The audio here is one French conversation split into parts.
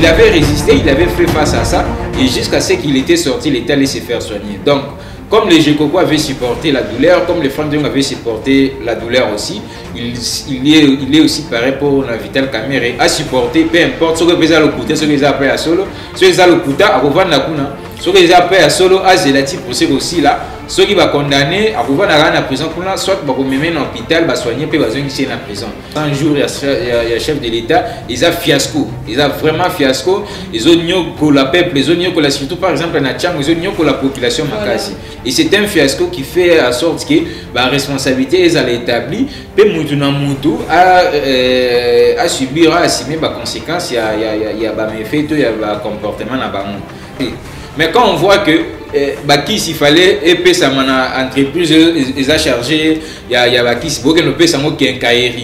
il avait résisté, il avait fait face à ça, et jusqu'à ce qu'il était sorti, il était allé se faire soigner. Donc, comme les Jekoko avaient supporté la douleur, comme les Franck Diong avaient supporté la douleur aussi, il est aussi pareil pour la Vital Kamerhe à supporter, peu importe ce que vous avez écouté, ce que vous avez à solo, ce que vous avez écouté, à revendre la kuna, ce que vous avez à solo, à Zelati pour ce aussi là, ceux qui va condamner à revendre la prison, soit pour mener en hôpital, va soigner, puis va ici en prison. Un jour, il y a chef de l'État, ils ont fiasco, ils ont vraiment fiasco, ils ont nioko la peuple, ils ont nioko la surtout par exemple en Tchang, ils ont nioko la population makasi. Et c'est un fiasco qui fait en sorte que la responsabilité est établie, puis Moutou à subir, à assumer les conséquences, il y a des méfaits, il y a des comportements dans le monde. Mais quand on voit que Bakis, il fallait épée sa entreprise, ils ont chargé, il y a Bakis,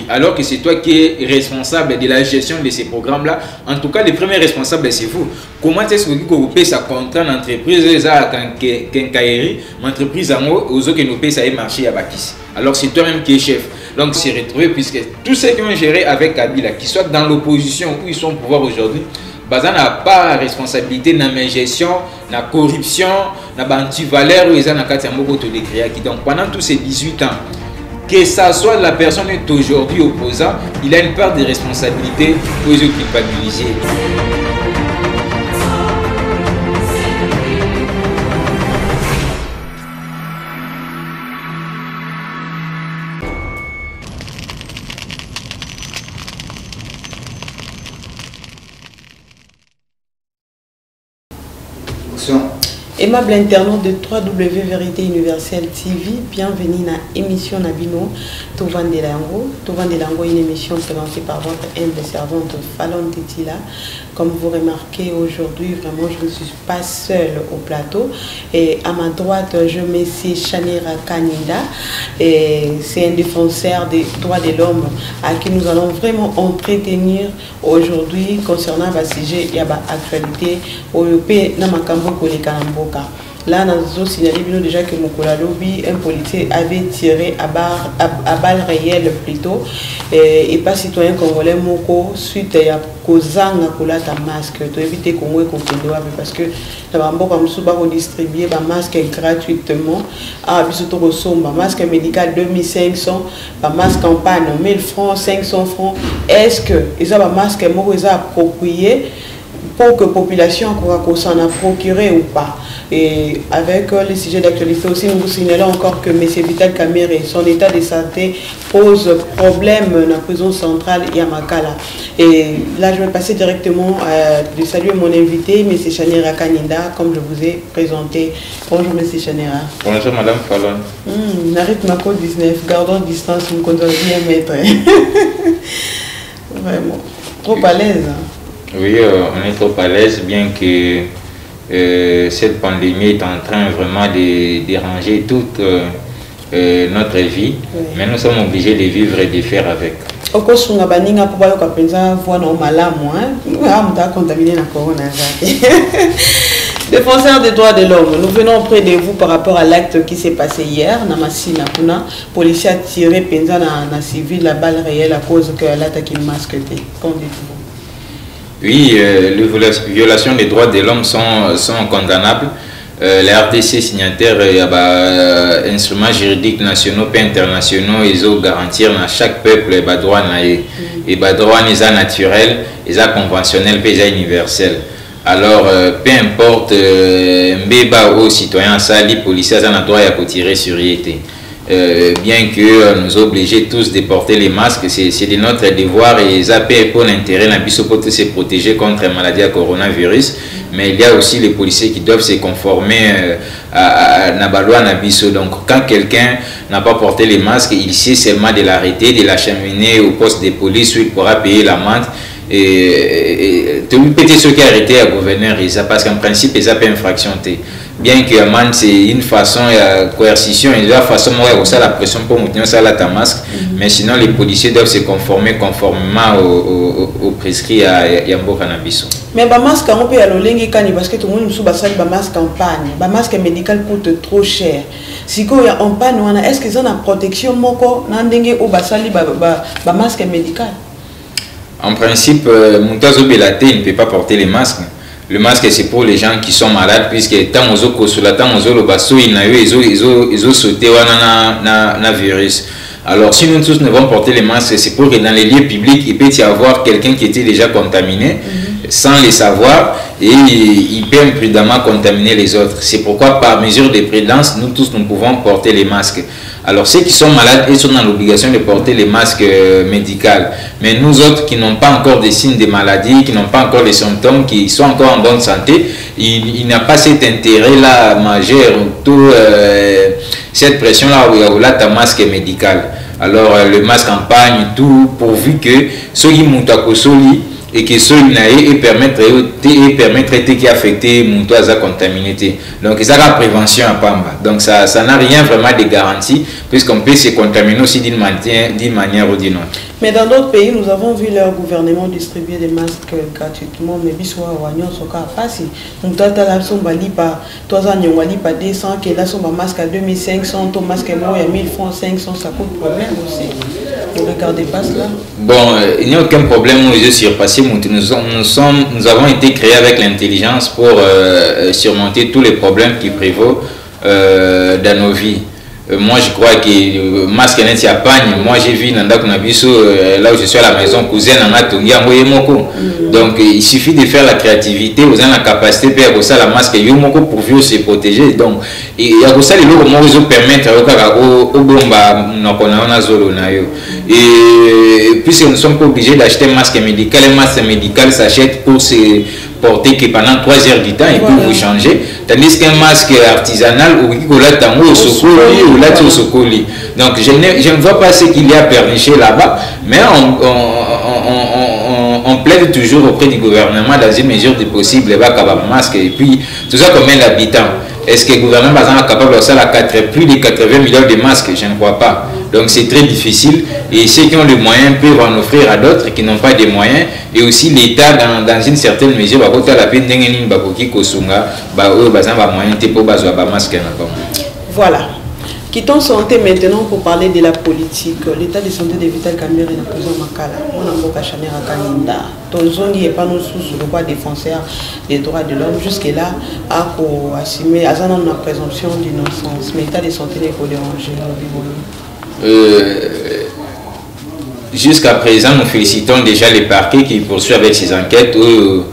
alors que c'est toi qui es responsable de la gestion de ces programmes-là. En tout cas, les premiers responsables, c'est vous. Comment est-ce que vous payez ça contre une entreprise, une entreprise aux autres qui nous payent ça marché à Bakis. Alors c'est toi-même qui es chef. Donc c'est retrouvé puisque tous ceux qui ont géré avec Kabila, qui soient dans l'opposition où ils sont au pouvoir aujourd'hui, Bazan n'a pas responsabilité dans la gestion, dans la corruption, dans l'antivaleur où ils ont de donc pendant tous ces 18 ans, que ça soit la personne est aujourd'hui opposant, il a une part de responsabilité pour les culpabiliser. Aimable internaute de 3W Vérité Universelle TV, bienvenue dans l'émission Nabino Tovan de Lango. Tovan de Lango est une émission présentée par votre humble servante Fallon Titila. Comme vous remarquez aujourd'hui, vraiment je ne suis pas seule au plateau. Et à ma droite, je mets Chanira Kanida. C'est un défenseur des droits de l'homme à qui nous allons vraiment entretenir aujourd'hui concernant le sujet et l'actualité au pays Namakambo Kolekanambo. Là, nous avons signalé déjà que Mokola Lobby, un policier, avait tiré à balles réelles plutôt, et pas citoyen congolais Moko, suite à Kozanga Kolata masque, pour éviter qu'on ait parce que nous avons distribué des masques gratuitement, à un masque médical 2500, un masque en panne 1000 francs, 500 francs. Est-ce que les masques sont appropriés pour que la population s'en a procuré ou pas? Et avec les sujets d'actualité aussi, nous vous signalons encore que M. Vital Kamerhe, son état de santé pose problème dans la prison centrale Yamakala. Et là, je vais passer directement de saluer mon invité, M. Chanira Kanida, comme je vous ai présenté. Bonjour M. Chanira. Bonjour Madame Fallon. Narit Mako 19, gardons distance, nous comptons bien mettre. Vraiment, trop à l'aise. Oui, on est trop à l'aise, bien que cette pandémie est en train vraiment de déranger toute notre vie, oui. Mais nous sommes obligés de vivre et de faire avec. Défenseur des droits de l'homme, nous venons auprès de vous par rapport à l'acte qui s'est passé hier. Namassi Nakuna, policier a tiré Penza dans civil la balle réelle à cause que l'attaque masque. Qu'en dites-vous? Oui, les violations des droits de l'homme sont condamnables. Les RDC signataires, instruments juridiques nationaux et internationaux, ils ont garantir à chaque peuple les droits naturels, les conventionnels et universels. Alors, peu importe, mbeba aux citoyens, ça, les policiers ont le droit de tirer sur été. Bien que nous obligés tous de porter les masques, c'est de notre devoir et ça peut pour l'intérêt pour se protéger contre la maladie à coronavirus. Mais il y a aussi les policiers qui doivent se conformer à la loi Nabiso. Donc quand quelqu'un n'a pas porté les masques, il sait seulement de l'arrêter, de l'acheminer au poste de police où il pourra payer l'amende. Et peut-être ceux qui ont arrêté à gouverneur, parce qu'en principe, ils ont pas infraction. Bien que l'amende, c'est une façon de coercition, il y a une façon de la pression pour maintenir ça la masque, mais sinon les policiers doivent se conformer conformément au prescrit à Yambo Cannabis. Mais le masque, on peut aller parce que tout le monde a un masque en panne. Le masque médical coûte trop cher. Si il y a en panne, est-ce qu'ils ont une protection ou un masque médical? En principe, Moutazo Belaté ne peut pas porter les masques. Le masque, c'est pour les gens qui sont malades, puisque tant aux autres, le basso, ils ont sauté na virus. Alors, si nous tous ne vont porter les masques, c'est pour que dans les lieux publics, il peut y avoir quelqu'un qui était déjà contaminé, sans le savoir, et il peut imprudemment contaminer les autres. C'est pourquoi, par mesure de prudence, nous tous, nous pouvons porter les masques. Alors, ceux qui sont malades, ils sont dans l'obligation de porter les masques médicaux. Mais nous autres qui n'ont pas encore des signes de maladie, qui n'ont pas encore les symptômes, qui sont encore en bonne santé, il n'y a pas cet intérêt-là majeur, cette pression-là où il y a un masque médical. Alors, le masque en pagne, tout, pourvu que ceux qui montent à Kosoli et que ceux qui permettraient qui affecté montent à la contaminé. Donc, ça a la prévention à Pamba. Donc, ça n'a rien vraiment de garantie, puisqu'on peut se contaminer aussi d'une manière ou d'une autre. Mais dans d'autres pays, nous avons vu leur gouvernement distribuer des masques gratuitement, mais biswa wanyon soka fasi. Mutata la somba lipa, toi en yongwali pas 200, que là somba masque à 2500, ton masque est mort à 1000 francs, 500, ça coûte problème aussi. Vous regardez pas cela? Bon, il n'y a aucun problème, nous avons surpassé, nous avons été créés avec l'intelligence pour surmonter tous les problèmes qui prévaut dans nos vies. Moi je crois que le masque n'est pas pagne. Moi j'ai vu là où je suis à la maison cousin donc il suffit de faire la créativité, vous avez la capacité de faire ça la masque pour mieux se protéger. Donc il y a ça les lots comment vous permettre au bomba et puisque nous ne sommes pas obligés d'acheter un masque médical, le masque médical s'achète pour se porter que pendant 3 heures du temps et puis vous changer, tandis qu'un masque artisanal ou donc je ne vois pas ce qu'il y a perniché là-bas, mais on plaide toujours auprès du gouvernement dans une mesure de possible les masques et puis tout ça combien d'habitants. Est-ce que le gouvernement est capable de faire plus de 80 millions de masques? Je ne crois pas. Donc c'est très difficile et ceux qui ont les moyens peuvent en offrir à d'autres qui n'ont pas de moyens, et aussi l'État dans une certaine mesure va coûter la peine voilà. Quittons santé maintenant pour parler de la politique. L'état de santé de Vital Kamerhe est présent Makala. On a beaucoup chanté à Kaninda. Tonzongi est pas nous sous le droit défenseur des droits de l'homme. Jusque-là, à assumer, à la présomption d'innocence. Mais l'état de santé n'est pas dérangé. Jusqu'à présent, nous félicitons déjà les parquets qui poursuivent avec ces enquêtes où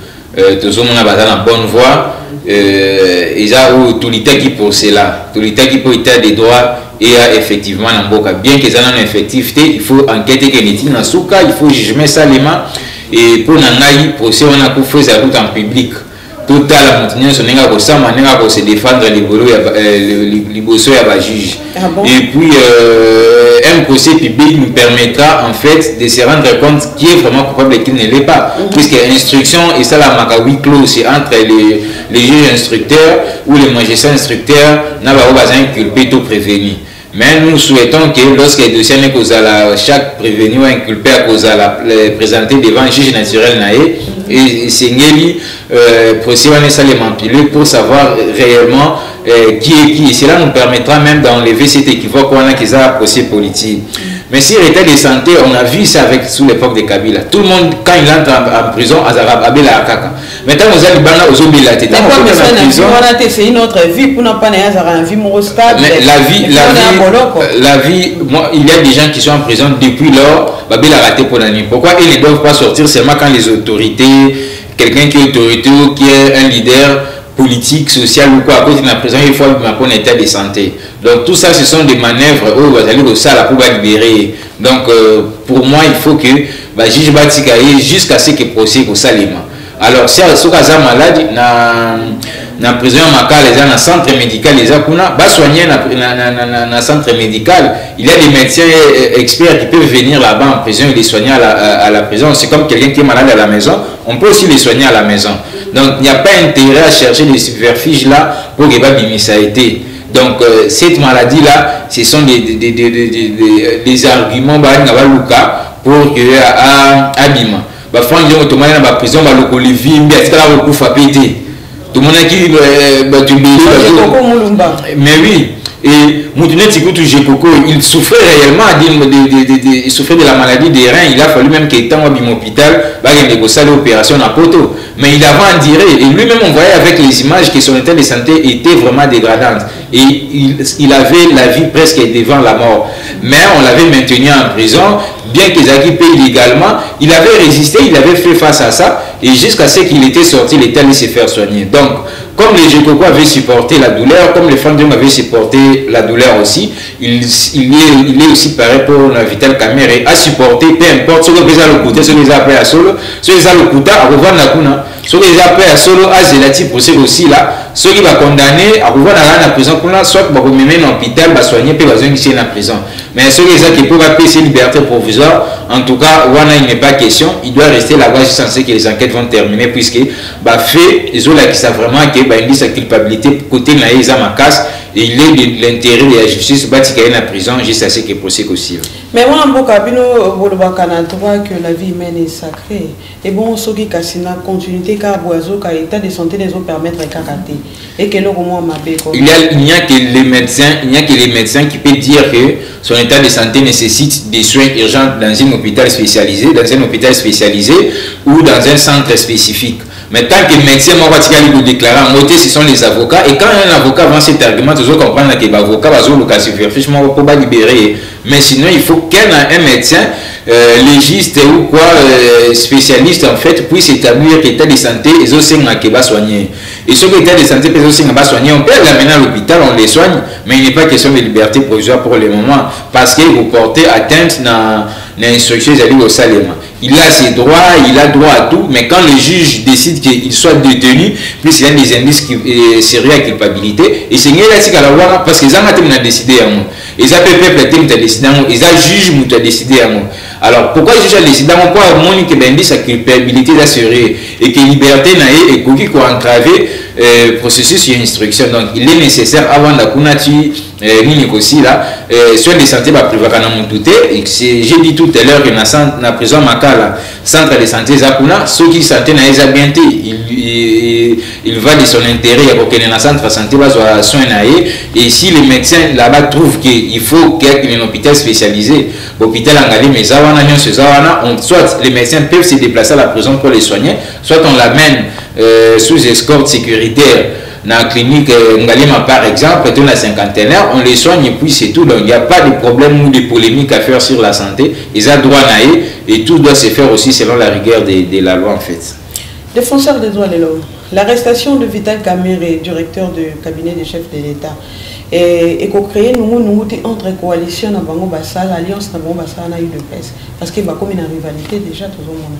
tous on a la bonne voie. Ils ont tout l'État qui pour cela, tout l'État qui pour l'état des droits et effectivement en boca. Bien qu'ils aient une effectivité, il faut enquêter que les dans ce cas, il faut juger salement et pour n'engager procès on a pu faire ça en public. Tout à la montagne, on a se défendre les bossos et la juge. Et puis un procès public nous permettra en fait de se rendre compte qui est vraiment coupable et qui ne l'est pas. Puisque l'instruction et ça la macawi clos, c'est entre les juges instructeurs ou les magistrats instructeurs n'a pas besoin d'inculper tout prévenu. Mais nous souhaitons que lorsque le dossier n'est qu'aux chaque prévenu ou inculpé à cause de présenter devant un juge naturel naïe et c'est Ngeli procéder à les manipuler pour savoir réellement qui est qui. Et cela nous permettra même d'enlever cet équivoque qu'on a qu'ils ont un procès politique. Mais si l'état de santé, on a vu ça avec sous l'époque de Kabila. Tout le monde, quand il entre en prison, Abela Akaka. Maintenant, vous avez bana aux zombies là. C'est une autre vie pour ne pas avoir une vie stable. La vie, moi, il y a des gens qui sont en prison depuis lors, Babila raté pour la nuit. Pourquoi ils ne doivent pas sortir seulement quand les autorités, quelqu'un qui est autorité ou qui est un leader politique, social ou quoi, à cause de la prison, il faut un état de santé. Donc tout ça, ce sont des manœuvres où vous allez au salle pour libérer. Donc pour moi, il faut que le juge Batikaye jusqu'à ce que procès au salima. Alors si vous êtes malade, dans la prison dans le centre médical, les akuna, soigner dans le centre médical. Il y a des médecins experts qui peuvent venir là-bas en prison et les soigner à la prison. C'est comme quelqu'un qui est malade à la maison, on peut aussi les soigner à la maison. Donc il n'y a pas intérêt à chercher des superficies là pour que ça ait été. Donc cette maladie là, ce sont des arguments pour que Abima. Tout le monde dans la prison, tout le monde qui mais oui, Et Moutoune Tikutu Jekoko, il souffrait réellement, il souffrait de la maladie des reins. Il a fallu même qu'il était en hôpital, il a négocié l'opération à Poto. Mais il avait en diré, et lui-même on voyait avec les images que son état de santé était vraiment dégradante. Et il avait la vie presque devant la mort. Mais on l'avait maintenu en prison, bien qu'il ait payé illégalement. Il avait résisté, il avait fait face à ça, et jusqu'à ce qu'il était sorti, il était allé se faire soigner. Donc, comme les Jekoko avaient supporté la douleur, comme les femmes avaient supporté la douleur aussi, il est aussi pareil pour la Vital Kamerhe à supporter, peu importe ce que vous avez le côté, ce que vous avez à solo, ce que vous avez le côté à revendre la kuna, ce que vous avez à solo, à Zelati pour ceux aussi là, ceux qui vont condamner à revendre la prison, soit pour mener en hôpital, soigner, puis ils sont en prison. Mais ceux qui peuvent appeler ces libertés provisoires, en tout cas, il n'est pas question, il doit rester là-bas jusqu'à ce que les enquêtes vont terminer, puisque fait, ils ont là qui savent vraiment que il sa culpabilité côté de la casse et il est de l'intérêt de la justice bâtir la prison jusqu'à ce que procès aussi. Mais moi, en Bokabino, que la vie humaine est sacrée. Et bon, ceux qui cassina continuité car boiseau car état de santé les autres permettre de karaté. Et que l'on il n'y a que les médecins qui peuvent dire que son état de santé nécessite des soins urgents dans un hôpital spécialisé, ou dans un centre spécifique. Mais tant que les médecins vont déclarer en moté, ce sont les avocats. Et quand un avocat vend cet argument, tu dois comprendre que l'avocat va pas libérer. Mais sinon, il faut qu'un médecin, légiste ou quoi, spécialiste en fait, puisse établir l'état de santé et aussi soigner. Et ce l'état de santé peut aussi soigner, on peut l'amener à l'hôpital, on les soigne, mais il n'est pas question de liberté provisoire pour le moment, parce que vous portez atteinte dans l'instruction au Salema. Il a ses droits, il a droit à tout, mais quand le juge décide qu'il soit détenu, plus il y a des indices sérieux à culpabilité, et c'est là parce qu'ils ont décidé à moi. Ils ont peuple décidé à moi, ils ont juge qui a décidé à moi. Alors pourquoi le juge a décidé à moi? Pourquoi il y a des indices à culpabilité d'assurer et que la liberté n'a et qu'il a entravé le processus d'instruction. Donc il est nécessaire avant d'accourir soins de santé j'ai dit tout à l'heure que dans la prison Makala, centre de santé Zakuna, ceux qui santé n'a bien il va de son intérêt pour que le centre de santé soit soin et si les médecins là-bas trouvent qu'il faut qu'il y ait un hôpital spécialisé, l'hôpital Angali, mais soit les médecins peuvent se déplacer à la prison pour les soigner, soit on l'amène sous escorte sécuritaire dans la clinique Ngalima par exemple, dans la cinquantenaire, on les soigne et puis c'est tout. Donc il n'y a pas de problème ou de polémique à faire sur la santé. Ils ont droit à et tout doit se faire aussi selon la rigueur de la loi en fait. Défenseur des droits de l'homme, l'arrestation de Vital Kamerhe, directeur du cabinet du chef de l'État, et qu'on crée nous entre coalition dans Bango Bassal, l'alliance dans Bango Bassal a eu de presse parce qu'il y a comme une rivalité déjà tout le monde.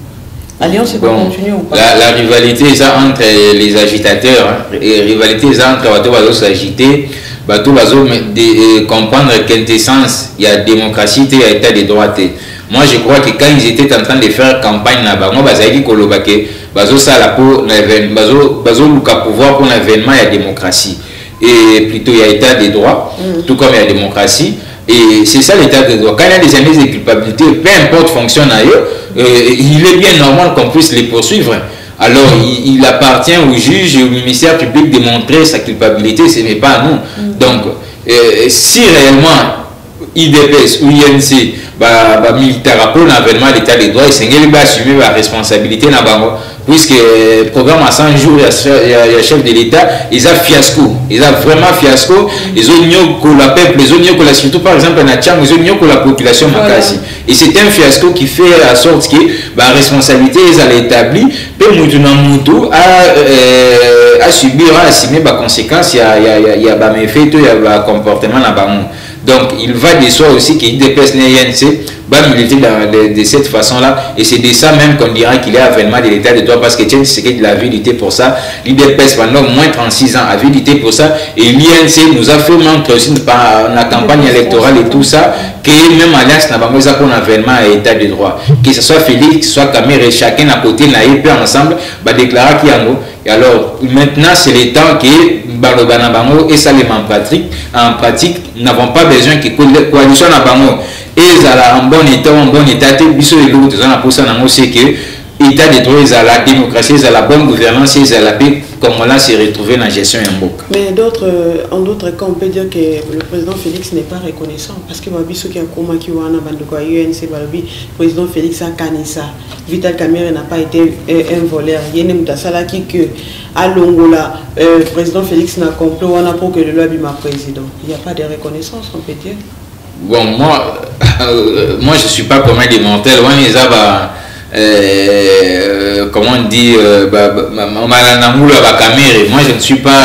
L'alliance peut continuer ou pas? La rivalité est entre les agitateurs, et rivalité est entre les agités, comprendre quintessence, il y a démocratie, il y a état de droit. Moi je crois que quand ils étaient en train de faire campagne là-bas, moi je pouvoir pour l'événement, il y a démocratie. Et plutôt il y a état de droit, tout comme il y a démocratie. Et c'est ça l'état de droit. Quand il y a des indices de culpabilité, peu importe fonction ailleurs, il est bien normal qu'on puisse les poursuivre. Alors il appartient au juge et au ministère public de montrer sa culpabilité, ce n'est pas à nous. Donc si réellement IDPS ou INC militaire pour l'avènement de l'état de droit, il va assumer la responsabilité puisque le programme à 100 jours, il y a le chef de l'État, ils ont fiasco. Ils ont vraiment fiasco. Ils ont mis le peuple, ils ont mis surtout par exemple en Tcham, ils ont mis la population Makassi. Et c'est un fiasco qui fait en sorte que la responsabilité est établie, puis Moutou à subir, à assumer les conséquences, il y a des méfaits, il y a des comportements là-bas. Donc il va de soi aussi qu'il dépasse l'INC, militer de cette façon-là, et c'est de ça même qu'on dira qu'il est avènement de l'état de droit, parce que c'est qu'il a milité pour ça, l'IDPS pendant moins 36 ans a milité pour ça, et l'INC nous a fait montrer aussi par la campagne électorale et tout ça, que même Alliance n'a pas besoin qu'on avènement à l'état de droit, que ce soit Félix, que ce soit Kamerhe, chacun à côté, n'a eu peur ensemble, déclarer qu'il y a un. Et alors maintenant c'est le temps que et ça en pratique n'avons pas besoin que la coalition na bango et en bon état biso et l'autre pour ça c'est que état de droit, la démocratie, la bonne gouvernance, la paix Congolais s'est retrouvé dans la gestion Yamboka. Mais en d'autres cas, on peut dire que le président Félix n'est pas reconnaissant parce que Mabiso qui a commis qui a UNC, le président Félix a canissa. Vital Kamerhe n'a pas été un voleur. Il y a une qui que à Longola, le président Félix n'a compris pour que le loi soit président. Il n'y a pas de reconnaissance, on peut dire. Bon, moi je ne suis pas comme un des mortels. Comment on dit, moi je ne suis pas,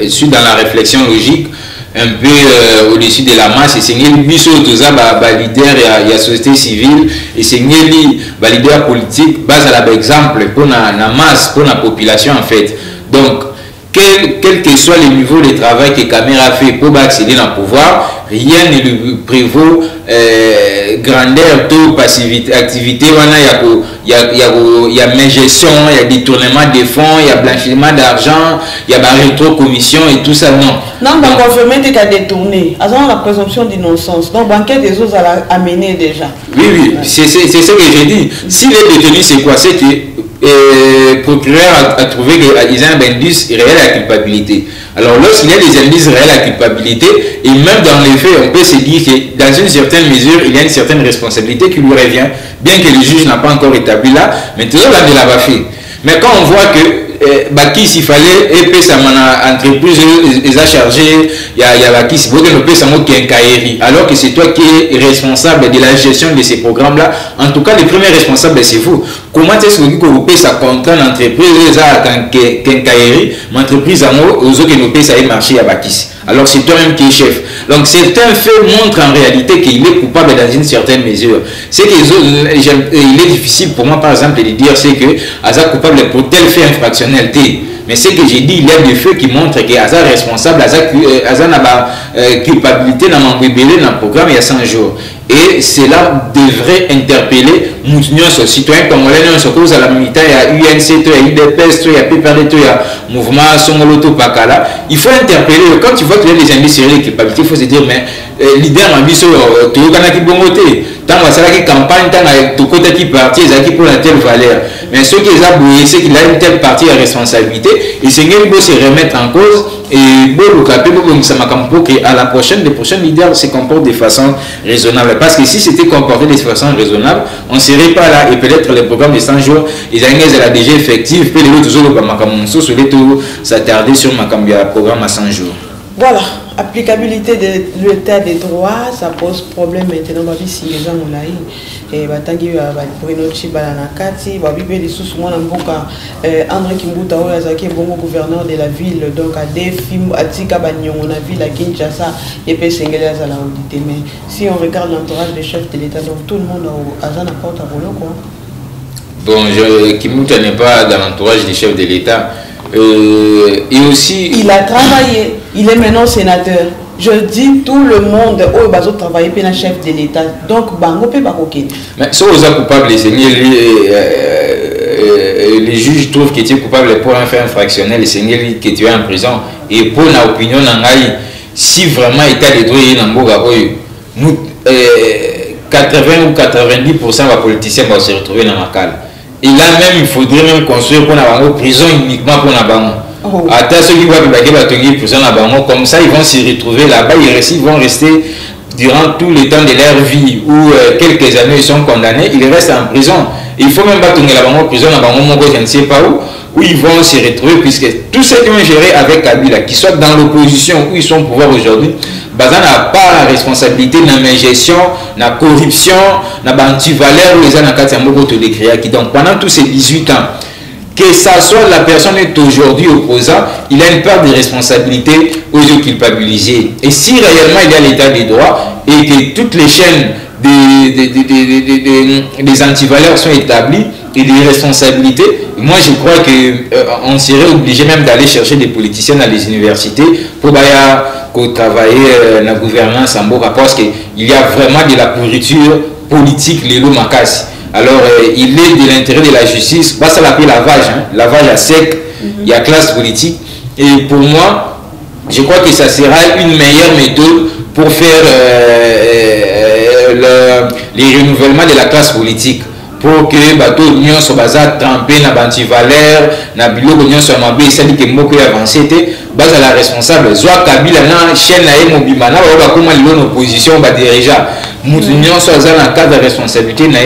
je suis dans la réflexion logique, un peu au-dessus de la masse, et c'est un leader et la société civile, et c'est un leader politique, base à l'exemple pour la masse, pour la population en fait. Donc, quel que soit le niveau de travail que Kamerhe a fait pour accéder dans le pouvoir, rien ne lui prévaut grandeur, taux, passivité, activité. Il y a gestion, il y a détournement des fonds, il y a blanchiment d'argent, il y a rétro-commission et tout ça. Non. Non, donc confirmer qu'il a détourné. Alors, la présomption d'innocence. Donc, banquet des autres a amené déjà. Oui, oui, c'est ce que j'ai dit. S'il est détenu, c'est quoi? C'est que le procureur a trouvé qu'il y a un indice réel à culpabilité. Alors lorsqu'il y a des indices réels à culpabilité, et même dans les faits, on peut se dire que dans une certaine mesure, il y a une certaine responsabilité qui lui revient, bien que le juge n'a pas encore établi là, mais toujours là, il l'a fait. Mais quand on voit que Bakis, il fallait épée sa entreprise, ils a chargé, il y a Bakis, alors que c'est toi qui es responsable de la gestion de ces programmes-là. En tout cas, le premier responsable, c'est vous. Comment est-ce que vous payez sa contrat d'entreprise à Kenkaïri, l'entreprise à moi, aux autres qui nous payent ça marché à Bakis? Alors c'est toi-même qui es chef. Donc certains faits montrent en réalité qu'il est coupable dans une certaine mesure. C'est que il est difficile pour moi par exemple de dire c'est que Aza coupable pour tel fait infractionnel. Mais ce que j'ai dit, il y a des faits qui montrent que Aza est responsable, Aza n'a pas culpabilité dans le programme il y a 100 jours. Et cela devrait interpeller nos citoyens congolais, nous à la militaire, il y a UNC, il y a UDPS, il y a PPRD, il y a mouvement Songoloto Pakala. Il faut interpeller, quand tu vois qu'il y a des indices sur les culpabilités, il faut se dire, mais leader Mabiso, tu as qui bongoté, tant que la campagne, tant que côté qui parti, ils ont pour la telle valeur. Mais ceux qui ont abouillé, c'est qu'il a une telle partie de responsabilité, et c'est qu'il faut se remettre en cause. Et à la prochaine, les prochains leaders se comportent de façon raisonnable. Parce que si c'était comporté de façon raisonnable, on ne serait pas là. Et peut-être les programmes de 100 jours, ils ont la DG effective, puis les autres s'attarder sur le programme à 100 jours. Voilà, applicabilité de l'état des droits, ça pose problème maintenant. Si les gens ont laï, et batangi Bruno Chibala Nakati, babibe les sous moi n'importe André Kimbuta Oyazaki bon gouverneur de la ville, donc à des films à Tika Bagnon, on a vu la Kinshasa et puis Sengela à la audité. Mais si on regarde l'entourage des chefs de l'État, donc tout le monde a un porte à rouleau quoi. Bon, Kimbuta n'est pas dans l'entourage des chefs de l'État. Et aussi il a travaillé, il est maintenant sénateur. Je dis tout le monde au bazo travailler pour un chef de l'État. Donc bango peut pas coquer. Mais si vous êtes coupable, les juges trouvent que tu es coupable pour un fait infractionnel, que tu es en prison. Et pour l'opinion, si vraiment état de droit est dans le 80 ou 90% des politiciens vont se retrouver dans la cale. Et là même, il faudrait même construire pour la prison uniquement pour la banque. À ceux qui vont la prison comme ça, ils vont se retrouver là-bas, ils vont rester durant tout le temps de leur vie ou quelques années ils sont condamnés, ils restent en prison. Il faut même pas tourner la banque prison, je ne sais pas où ils vont se retrouver, puisque tous ceux qui ont géré avec Kabila, qui soient dans l'opposition où ils sont au pouvoir aujourd'hui, Baza n'a pas la responsabilité dans la gestion, dans la corruption, dans l'antivaleur où les gens ont donc pendant tous ces 18 ans, que ça soit la personne est aujourd'hui opposant, il a une part de responsabilité aux yeux culpabilisés. Et si réellement il y a l'état des droits et que toutes les chaînes des antivaleurs sont établies et des responsabilités, moi je crois qu'on serait obligé même d'aller chercher des politiciens dans les universités pour travailler la gouvernance en Boka, parce qu'il y a vraiment de la pourriture politique, les lots Makassi. Alors, il est de l'intérêt de la justice, ça l'appelle lavage à sec, il y a classe politique. Et pour moi, je crois que ça sera une meilleure méthode pour faire les renouvellements de la classe politique. pour que bateau union soit basé trempé na bantivaleur na biloko union soit mabé ça dit que moko avancé té base à la responsable soit Kabila na chaîne na ye mobima na ba comment l'on opposition ba dirigeant union soit dans le cadre de responsabilité na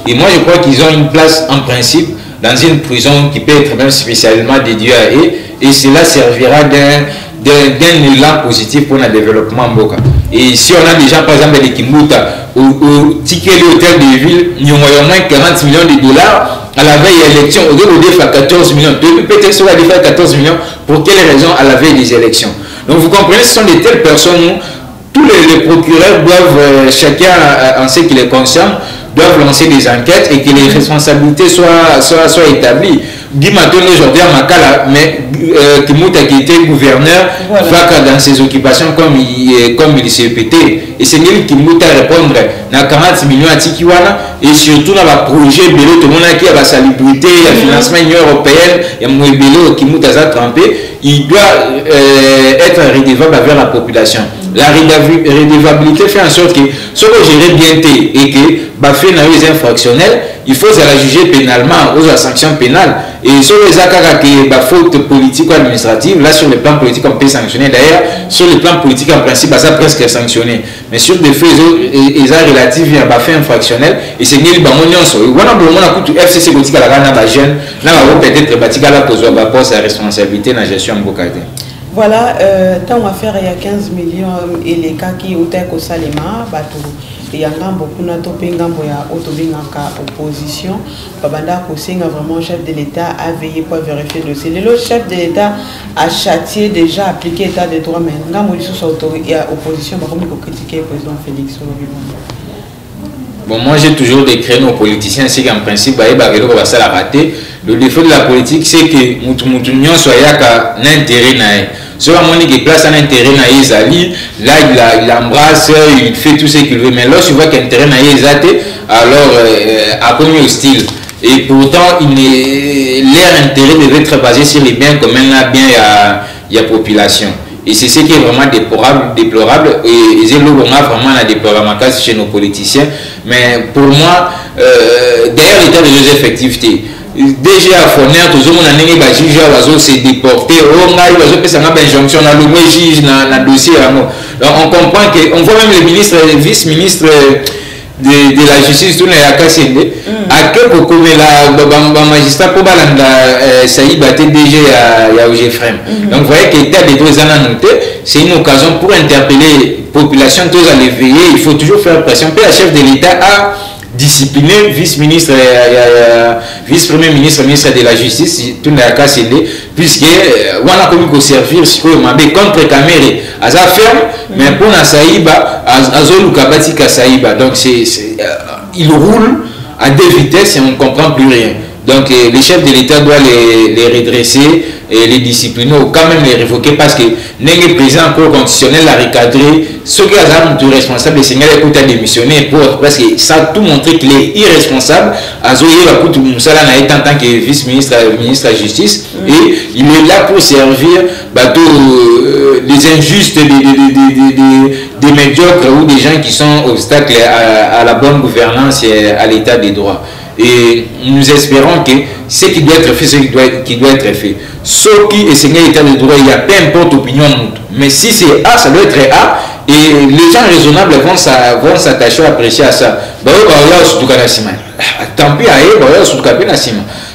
et moi je crois qu'ils ont une place en principe dans une prison qui peut être même spécialement dédiée à eux et cela servira d'un élan positif pour le développement Mboka. Et si on a déjà par exemple des Kimbuta au ticket de l'hôtel de ville, nous avons au moins 40 millions de dollars à la veille des élections, au lieu de faire 14 millions, peut-être sur la faire 14 millions, pour quelle raison à la veille des élections. Donc vous comprenez, ce sont de telles personnes où tous les procureurs doivent, chacun en ce qui les concerne, doivent lancer des enquêtes et que les responsabilités soient établies. Guy Maton aujourd'hui à Makala, mais Kimouta qui était gouverneur va dans ses occupations comme il s'est pété. Et c'est lui qui Kimouta répondre à 40 millions à Tikiwana et surtout dans le projet Bélo, tout le monde qui a la salubrité, le financement de l'Union européenne, il y a un Bélo qui Kimouta a trempé, il doit être redevable vers la population. La redevabilité fait en sorte que ce que gérer bien et que fait dans les infractionnels, il faut la juger pénalement aux sanctions pénales. Et sur les actes qui faute politique ou administrative, là sur le plan politique on peut sanctionner. D'ailleurs, sur le plan politique en principe, ça presque sanctionné. Mais sur des faits relatifs à fait infractionnel, et c'est ni le bamonion. On a tout FCC politique à la gana la jeune, là on va peut-être bâtir la cause de sa responsabilité dans la gestion de Bokade. Voilà, tant à faire il y a 15 millions et les cas qui ont été au Salema, il y a beaucoup d'opposition. Babanda Kosenga, vraiment chef de l'État, a veillé pour vérifier le dossier. Le chef de l'État a châtié déjà, appliqué l'état de droit, mais il y a opposition, comme il critiquer le président Félix. Bon, moi j'ai toujours décrit nos politiciens, c'est qu'en principe, ça l'a raté. Le défaut de la politique, c'est que nous soit un intérêt. Sur la monnaie qui place un intérêt na Izali, là il embrasse, il fait tout ce qu'il veut. Mais lorsque tu vois qu'un intérêt na Izate, alors a connu hostile. Et pourtant, leur intérêt devait être basé sur les biens communs, il y a population. Et c'est ce qui est vraiment déplorable. Et c'est là où on a vraiment la déploration chez nos politiciens. Mais pour moi, derrière l'état des effectivités, déjà à Fournier, tout le monde a dit que le juge s'est déporté. On a une injonction dans le juge dans le dossier. Donc on comprend qu'on voit même le ministre, le vice-ministre de la justice, tout le monde à quel point le magistrat pour Saïd a déjà à OGFREM. Donc vous voyez que l'état des deux ans noté, c'est une occasion pour interpeller la population, tous à l'éveiller. Il faut toujours faire pression. Puis la chef de l'État a discipliné vice-ministre, vice-premier ministre, ministre de la justice, tout le monde puisque on a commis qu'au servir contre caméra à sa ferme, mais pour la Saïba, à Zolukabati Saïba. Donc il roule à deux vitesses et on ne comprend plus rien. Donc les chefs de l'État doivent les redresser et les discipliner ou quand même les révoquer parce que le président encore constitutionnel a recadré ceux qui sont responsables, c'est qu'il a démissionné parce que ça a tout montré qu'il est irresponsable. Azoye Bakutu Moussala n'a été en tant que vice-ministre ministre de la justice et il est là pour servir des injustes, des médiocres ou des gens qui sont obstacles à la bonne gouvernance et à l'état des droits. Et nous espérons que ce qui doit être fait, ce qui doit être fait. Ce qui est signé l'état de droit, il y a peu importe l'opinion. Mais si c'est A, ça doit être A. Et les gens raisonnables vont s'attacher à apprécier à ça. Tant pis,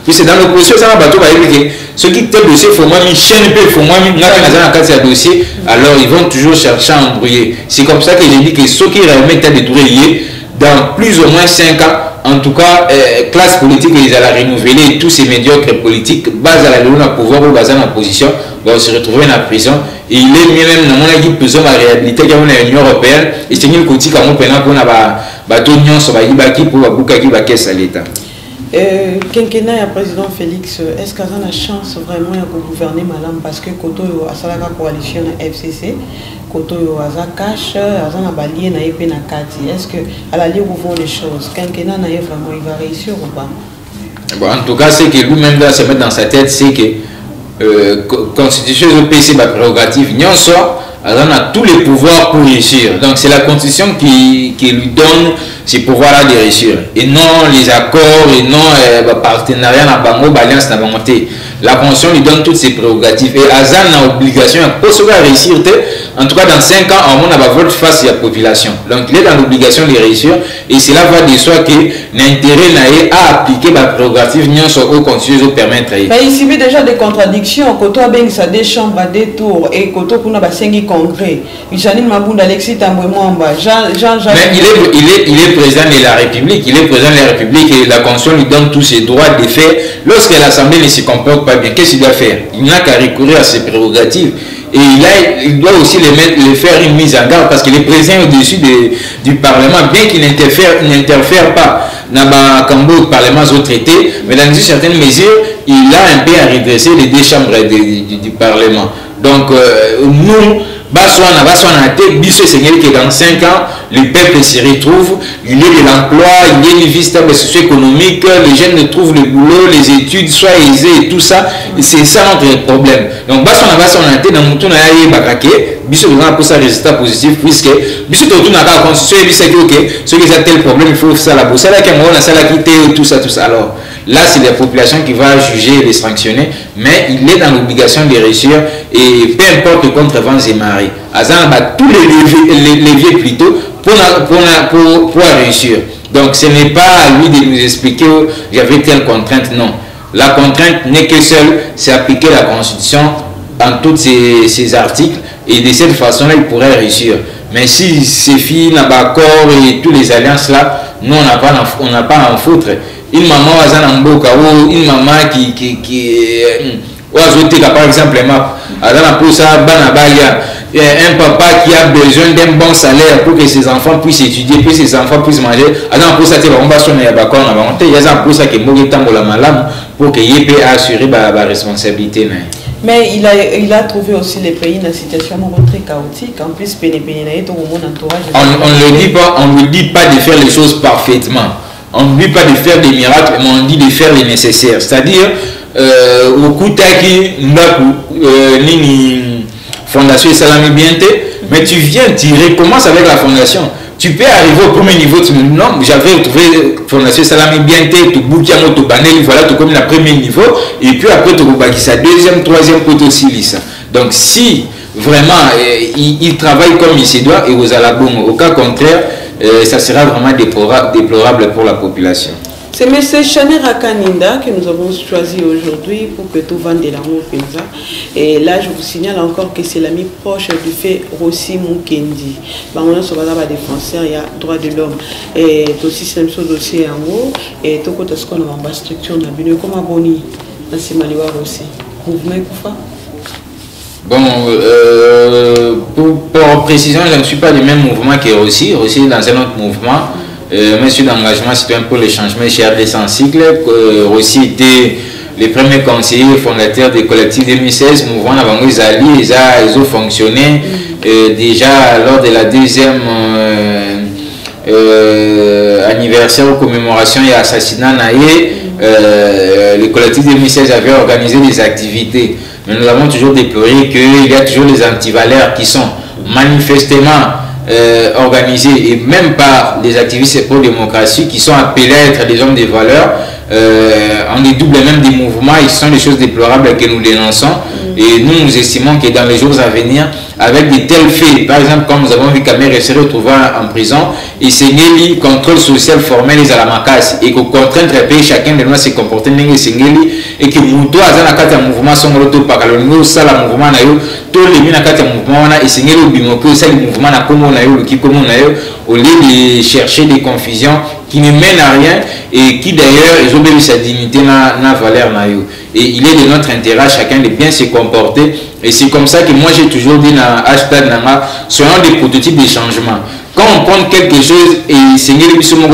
puis c'est dans l'opposition, ça va battre ceux qui tel dossier, il faut moi une chaîne, il faut moi un dossier, alors ils vont toujours chercher à embrouiller. C'est comme ça que j'ai dit que ceux qui remettent des droits liés, dans plus ou moins 5 ans, en tout cas, classe politique, ils allaient renouveler tous ces médiocres politiques, base à la loi pouvoir ou base à la position, vont se retrouver dans la prison. Et il est mieux même dans mon équipe besoin de réhabiliter dans l'Union européenne. Et c'est une politique à mon pénal pour l'Union européenne pour la l'État. Quinquennat et président Félix, est-ce qu'il y a une chance vraiment de gouverner madame parce que Koto a la coalition FCC, Koto a cash, a balié na épée na kati. Est-ce que à la lieu où vont les choses, Quinquennat vraiment il va réussir ou pas? Bon, en tout cas, c'est que lui-même doit se mettre dans sa tête, c'est que constitution de PC ma prérogative, non soit Azan a tous les pouvoirs pour réussir. Donc c'est la constitution qui lui donne ces pouvoirs-là de réussir. Et non les accords, et non le partenariat, l'alliance, la constitution lui donne toutes ses prérogatives. Et Azan a obligation, pour se réussir, en tout cas dans 5 ans, on a vote face à la population. Donc il est dans l'obligation de réussir. Et cela va de soi que l'intérêt n'a à appliquer la prérogative au constitution permettre. Il subit déjà des contradictions. Quand on a des chambres à des tours et quand on a 5 congrès, Janine Mabunda, Alexis Tambouemamba, Jean. Mais il est président de la République. Il est président de la République et la Constitution lui donne tous ses droits de fait. Lorsque l'Assemblée ne se comporte pas bien, qu'est-ce qu'il doit faire? Il n'a qu'à recourir à ses prérogatives. Et il doit aussi les faire une mise en garde parce qu'il est présent au-dessus du Parlement, bien qu'il n'interfère pas dans le Parlement au traité, mais dans une certaine mesure, il a un peu à redresser les deux chambres du Parlement. Donc, nous, que dans 5 ans, le peuple se retrouve, il y a de l'emploi, il y a une vie stable socio-économique, les jeunes trouvent le boulot, les études soient aisées et tout ça, c'est ça notre problème. Donc, on a été dans le monde, on a pour ça résultat positif, puisque on a la constitution, ceux qui ont tel problème, il faut ça la bourse, tout ça. Alors, là, c'est la population qui va juger et les sanctionner, mais il est dans l'obligation de réussir et peu importe contre vents et marées. Azan a tous les leviers plutôt pour réussir. Donc, ce n'est pas à lui de nous expliquer j'avais telle contrainte, non. La contrainte n'est que seule, c'est appliquer la Constitution en tous ces articles et de cette façon-là, il pourrait réussir. Mais si ces filles n'ont pas accord et toutes les alliances là, nous, on n'a pas à en foutre. Une maman ou une maman par exemple, un papa qui a besoin d'un bon salaire pour que ses enfants puissent étudier, pour que ses enfants puissent manger, pour qu'il puisse assurer la responsabilité. Mais il a trouvé aussi les pays dans une situation très chaotique. En plus, on ne dit pas de faire les choses parfaitement. On ne dit pas de faire des miracles, mais on dit de faire les nécessaires. C'est-à-dire, au Koutaki, Fondation Salami Bienté, mais tu viens, tu recommences avec la fondation. Tu peux arriver au premier niveau, tu me dis non, j'avais trouvé Fondation Salami Bienté, tu bouges à moto panel, voilà, tu comme le premier niveau, et puis après tu bouges ça, deuxième, troisième, poteau aussi, ça. Donc si vraiment il travaille comme il se doit, et vous allez bon, au cas contraire, ça sera vraiment déplorable pour la population. C'est M. Chané Rakaninda que nous avons choisi aujourd'hui pour que tout vende de l'amour Penza. Et là, je vous signale encore que c'est l'ami proche du fait Rossi Mukendi. On a sur la défenseur, il y a droit de l'homme. Et aussi, c'est le même dossier en haut. Et tout ce qu'on a en structure, on a bien comme abonné dans ces maliwa aussi. Mouvement Koufa. Bon, pour précision, je ne suis pas du même mouvement que Rossi. Rossi est dans un autre mouvement. Monsieur d'engagement citoyen pour le changement chez RD100 cycle. Rossi était le premier conseiller fondateur des collectifs 2016. Mouvement avant ils ont fonctionné déjà lors de la deuxième anniversaire ou commémoration et assassinat Naé. Le collectif 2016 avait organisé des activités. Mais nous avons toujours déploré qu'il y a toujours des antivaleurs qui sont manifestement organisés et même par des activistes pro-démocratie qui sont appelés à être des hommes de valeur. On dédouble même des mouvements, ils sont des choses déplorables que nous dénonçons. Et nous estimons que dans les jours à venir, avec de tels faits, par exemple, comme nous avons vu Kamere se retrouver en prison, et c'est le contrôle social formel à la macasse, et que contraindre le pays, chacun de nous se comporter, et que nous, à mouvement, sont par le mouvement, tous les mouvements, et c'est le mouvement, au lieu de chercher des confusions qui ne mènent à rien et qui d'ailleurs ils ont besoin de sa dignité na valeur na yo. Et il est de notre intérêt chacun de bien se comporter, et c'est comme ça que moi j'ai toujours dit dans hashtag nanga soyons des prototypes de changement. Quand on prend quelque chose et c'est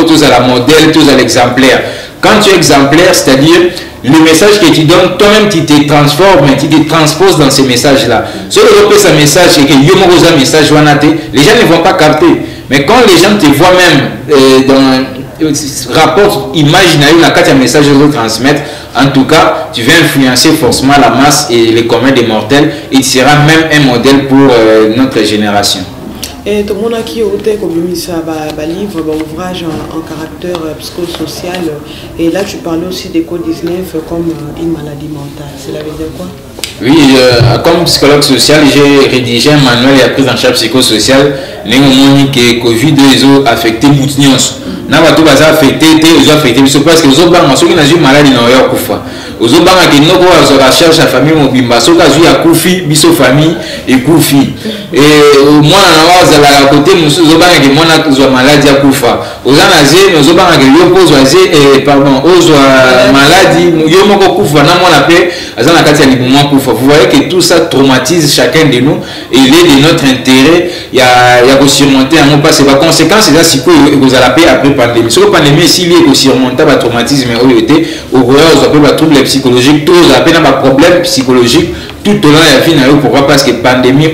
tous à la modèle, tous à l'exemplaire. Quand tu es exemplaire, c'est-à-dire le message que tu donnes, toi-même tu te transformes, tu te transposes dans ces messages-là. Si on repère ce message et que Yomorosa message les gens ne vont pas capter. Mais quand les gens te voient même dans rapport imaginaire, la carte de message qu'ils transmettre, En tout cas, tu vas influencer forcément la masse et les communs des mortels et tu seras même un modèle pour notre génération. Et tout le monde qui a été comme livre, ouvrage en caractère psychosocial. Et là, tu parlais aussi des COVID-19 comme une maladie mentale. Cela veut dire quoi? Oui, comme psychologue social, j'ai rédigé un manuel de prise en charge psychosociale. Les moments que Covid a affecté Moutnions. N'a pas tout affecté, ils ont affecté. Parce que les autres ceux qui ont eu maladie n'ont pas Koufa. Aux autres qui n'ont pas recherche la famille Mobimba, ceux qui ont eu Koufi, biso famille et Koufi. Et moi, on a à côté, nous sommes qui maladie à Koufa. Aux anazés, nous sommes qui opposent pardon, aux maladies, nous sommes Koufa, n'a pas appelé, à Katia Libouman Koufa. Vous voyez que tout ça traumatise chacun de nous et il est de notre intérêt. Il y a surmonter un mot passé. Par conséquent, c'est ça si vous allez payer après pandémie. Sur la pandémie, s'il est surmonter le traumatisme au été, au royaume, vous avez troubles psychologiques, tout vous avez un problème psychologique. Tout au long de la vie, pourquoi? Parce que pandémie,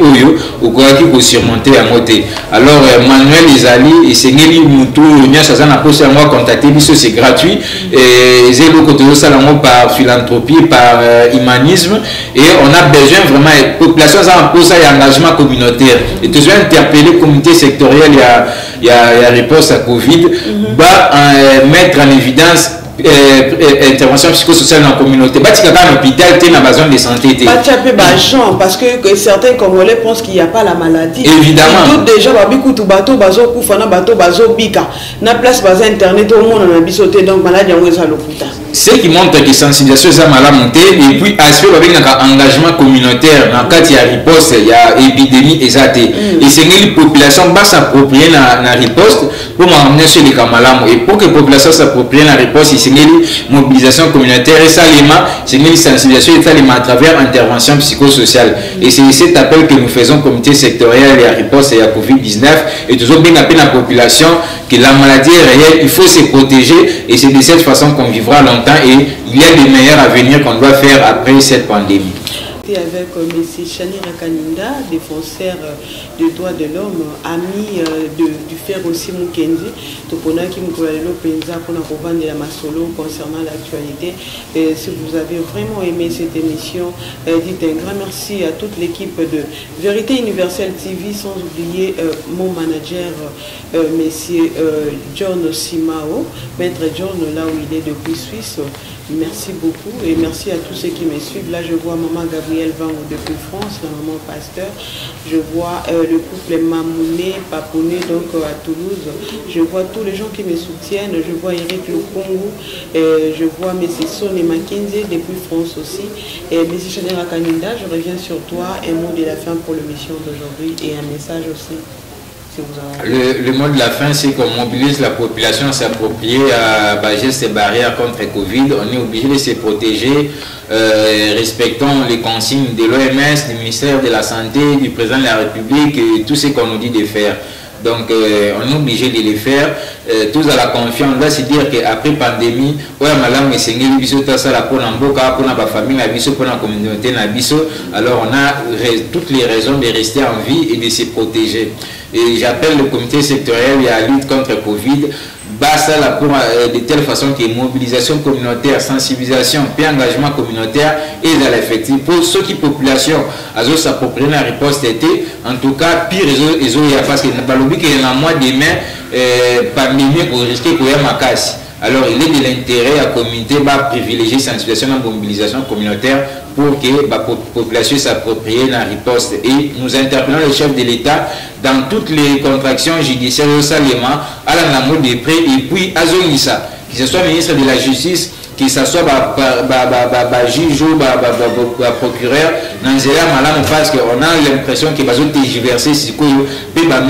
au quoi qu'il faut surmonter à moté. Alors, Manuel Isali, et c'est Nelly Moutou, Nia Chazan a posé à moi contacter, c'est gratuit. Et c'est le côté de ça par philanthropie, par humanisme. Et on a besoin vraiment, la population a posé un engagement communautaire. Et tu dois interpeller le comité sectoriel, il y a réponse à Covid, mettre en évidence intervention psychosociale dans la communauté. Bah, tu as un hôpital, tu as besoin de santé. Bah, tu as peu d'argent parce que certains Congolais pensent qu'il n'y a pas la maladie. Évidemment. D'autres déjà, beaucoup de bateaux, bateaux, koufana, bateaux, bateaux, bika. Na place, bas internet, tout le monde en a bisoté, donc maladie, on est à l'hôpital. Ce qui montre que sensibilisation est mal montée et puis aspect avec un engagement communautaire dans le cas il y a riposte, il y a épidémie et ça et c'est que les populations va s'approprier la riposte pour m'amener sur les Kamalam et pour que la population s'approprie la riposte c'est une mobilisation communautaire et ça c'est une sensibilisation et ça à travers intervention psychosociale et c'est cet appel que nous faisons comité sectoriel et à riposte et à Covid-19 et toujours bien appeler la population que la maladie est réelle, il faut se protéger et c'est de cette façon qu'on vivra longtemps et il y a des meilleurs à venir qu'on doit faire après cette pandémie. Avec M. Chani Rakaninda, défenseur des droits de l'homme, ami du frère aussi Mukendi, Topona qui Moukolalo Penza pour vendre la Masolo concernant l'actualité. Si vous avez vraiment aimé cette émission, dites un grand merci à toute l'équipe de Vérité Universelle TV, sans oublier mon manager, M. John Simao, Maître John, là où il est depuis Suisse. Merci beaucoup et merci à tous ceux qui me suivent. Là, je vois maman Gabrielle Vango depuis France, la maman Pasteur. Je vois le couple Mamouné, Papouné, donc à Toulouse. Je vois tous les gens qui me soutiennent. Je vois Eric Lukongo. Je vois M. Son et Mackenzie depuis France aussi. Et M. Chanera Kaninda, je reviens sur toi. Un mot de la fin pour l'émission d'aujourd'hui et un message aussi. Le mot de la fin, c'est qu'on mobilise la population à s'approprier à gestes et barrières contre le Covid. On est obligé de se protéger, respectant les consignes de l'OMS, du ministère de la Santé, du président de la République et tout ce qu'on nous dit de faire. Donc, on est obligé de les faire. Tous à la confiance, on doit se dire qu'après pandémie, alors on a toutes les raisons de rester en vie et de se protéger. Et j'appelle le comité sectoriel et à lutte contre Covid. De telle façon que mobilisation communautaire, sensibilisation, puis engagement communautaire et dans l'effectif. Pour ceux qui population s'approprient la réponse été, en tout cas, pire ils ont parce que qu'il y a un mois de mai, pandémie pour risquer qu'il y ait ma casse. Alors il est de l'intérêt à la communauté de privilégier sensibilisation et mobilisation communautaire pour que la population s'approprie la riposte. Et nous interpellons le chef de l'État dans toutes les contractions judiciaires au Salema, à la mode des prêts, et puis à Zonissa, que ce soit ministre de la Justice, que ce soit juge ou procureur, dans ce cas parce qu'on a l'impression que les autres tergiversés, des mains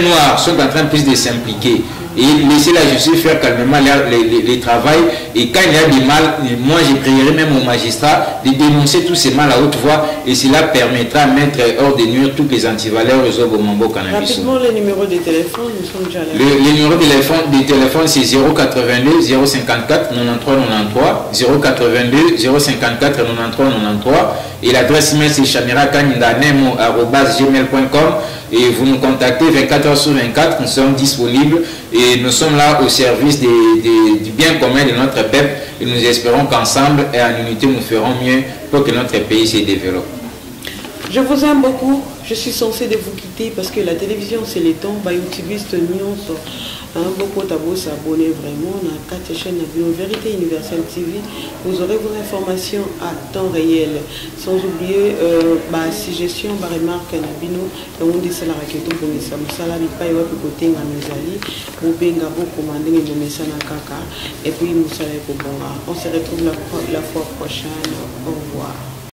noires sont en train plus de s'impliquer. Et laisser la justice faire calmement les travail. Et quand il y a des mal, moi je prierai même aux magistrats de dénoncer tous ces mal à haute voix et cela permettra de mettre hors de nuire toutes les antivaleurs au Mambo Cannabis. Rapidement, le numéro de téléphone, nous sommes déjà là. Le numéro de téléphone c'est 082 054 93 93 082 054 93 93 et l'adresse email c'est chanirakandanemo@gmail.com et vous nous contactez 24h/24, nous sommes disponibles et nous sommes là au service du bien commun de notre peuple et nous espérons qu'ensemble et en unité nous ferons mieux pour que notre pays se développe. Je vous aime beaucoup. Je suis censée de vous quitter parce que la télévision c'est le temps. Youtubiste Nyonso, beaucoup d'abord s'abonner vraiment à 4 chaînes de Vérité Universelle TV. Vous aurez vos informations à temps réel. Sans oublier suggestion, remarque Nabino, on dit c'est la raquette pour les Samsala, il paye votre côté à Mizali, ou Benga beaucoup commandé les Messana Kaka, et puis Moussala Kobonga. On se retrouve la fois prochaine. Au revoir.